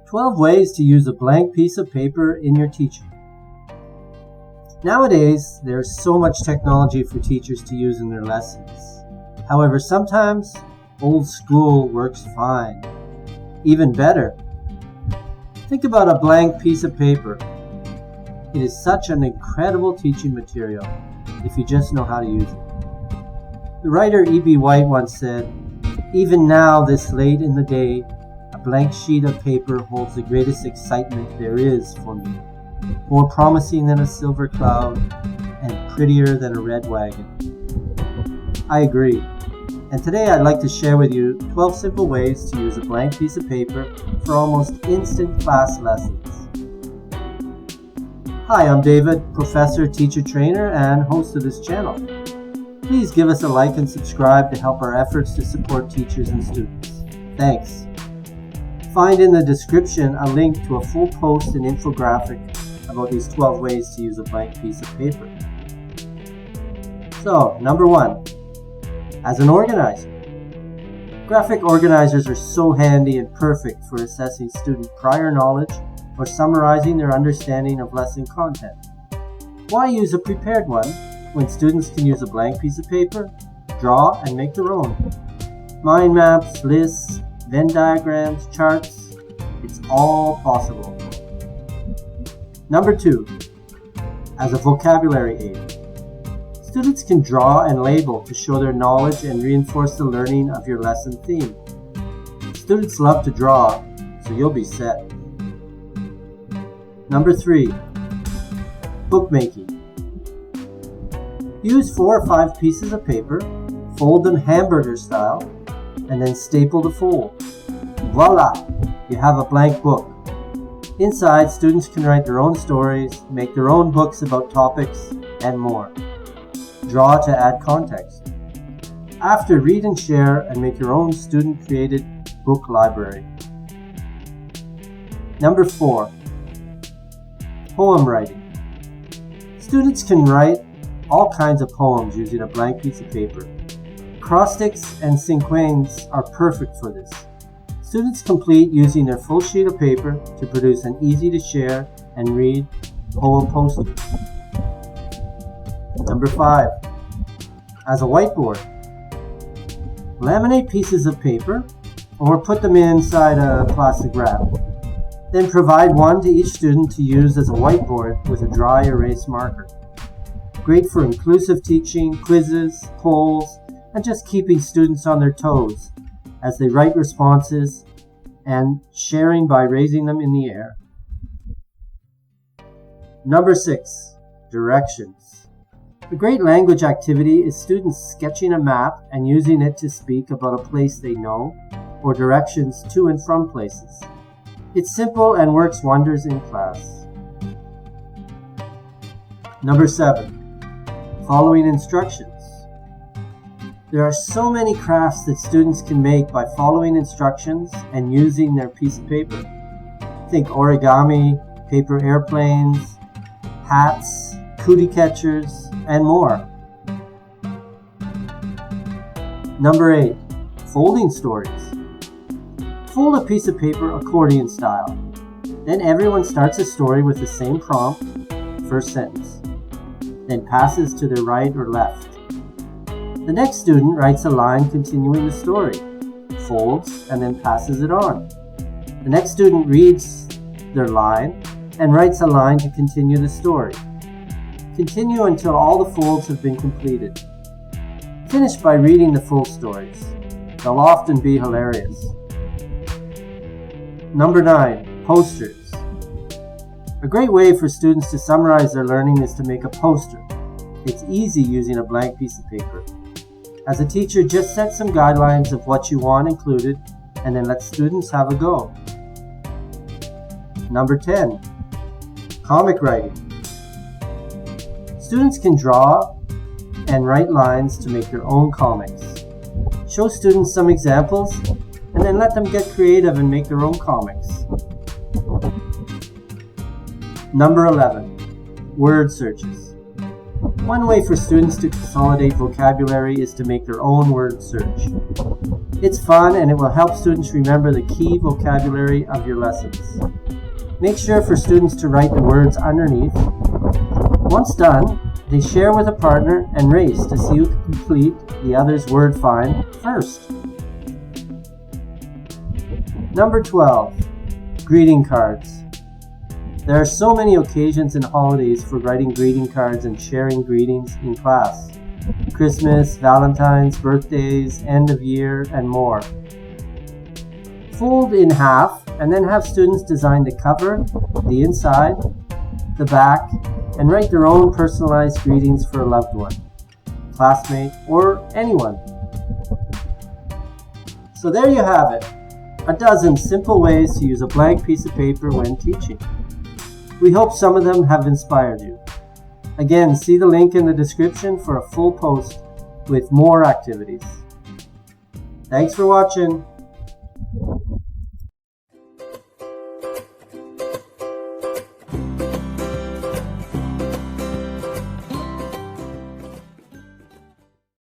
12 ways to use a blank piece of paper in your teaching. Nowadays, there's so much technology for teachers to use in their lessons. However, sometimes old school works fine. Even better, think about a blank piece of paper. It is such an incredible teaching material if you just know how to use it. The writer E.B. White once said, "Even now, this late in the day, a blank sheet of paper holds the greatest excitement there is for me, more promising than a silver cloud and prettier than a red wagon." I agree. And today I'd like to share with you 12 simple ways to use a blank piece of paper for almost instant class lessons. Hi, I'm David, professor, teacher, trainer, and host of this channel. Please give us a like and subscribe to help our efforts to support teachers and students. Thanks. Find in the description a link to a full post and infographic about these 12 ways to use a blank piece of paper. So, number 1, as an organizer. Graphic organizers are so handy and perfect for assessing student prior knowledge or summarizing their understanding of lesson content. Why use a prepared one when students can use a blank piece of paper, draw, and make their own? Mind maps, lists, Venn diagrams, charts, it's all possible. Number 2, as a vocabulary aid. Students can draw and label to show their knowledge and reinforce the learning of your lesson theme. Students love to draw, so you'll be set. Number 3, bookmaking. Use 4 or 5 pieces of paper, fold them hamburger style, and then staple the fold. Voila! You have a blank book. Inside, students can write their own stories, make their own books about topics, and more. Draw to add context. After, read and share and make your own student-created book library. Number 4, poem writing. Students can write all kinds of poems using a blank piece of paper. Acrostics and cinquains are perfect for this. Students complete using their full sheet of paper to produce an easy-to-share and read poem poster. Number 5, as a whiteboard. Laminate pieces of paper or put them inside a plastic wrap. Then provide one to each student to use as a whiteboard with a dry erase marker. Great for inclusive teaching, quizzes, polls, and just keeping students on their toes as they write responses and sharing by raising them in the air. Number 6, directions. A great language activity is students sketching a map and using it to speak about a place they know or directions to and from places. It's simple and works wonders in class. Number 7, following instructions. There are so many crafts that students can make by following instructions and using their piece of paper. Think origami, paper airplanes, hats, cootie catchers, and more. Number 8, folding stories. Fold a piece of paper accordion style. Then everyone starts a story with the same prompt, first sentence, then passes to their right or left. The next student writes a line continuing the story, folds, and then passes it on. The next student reads their line and writes a line to continue the story. Continue until all the folds have been completed. Finish by reading the full stories. They'll often be hilarious. Number 9, posters. A great way for students to summarize their learning is to make a poster. It's easy using a blank piece of paper. As a teacher, just set some guidelines of what you want included and then let students have a go. Number 10, comic writing. Students can draw and write lines to make their own comics. Show students some examples and then let them get creative and make their own comics. Number 11, word searches. One way for students to consolidate vocabulary is to make their own word search. It's fun and it will help students remember the key vocabulary of your lessons. Make sure for students to write the words underneath. Once done, they share with a partner and race to see who can complete the other's word find first. Number 12. Greeting cards. There are so many occasions and holidays for writing greeting cards and sharing greetings in class. Christmas, Valentine's, birthdays, end of year, and more. Fold in half and then have students design the cover, the inside, the back, and write their own personalized greetings for a loved one, classmate, or anyone. So there you have it, a dozen simple ways to use a blank piece of paper when teaching. We hope some of them have inspired you. Again, see the link in the description for a full post with more activities. Thanks for watching.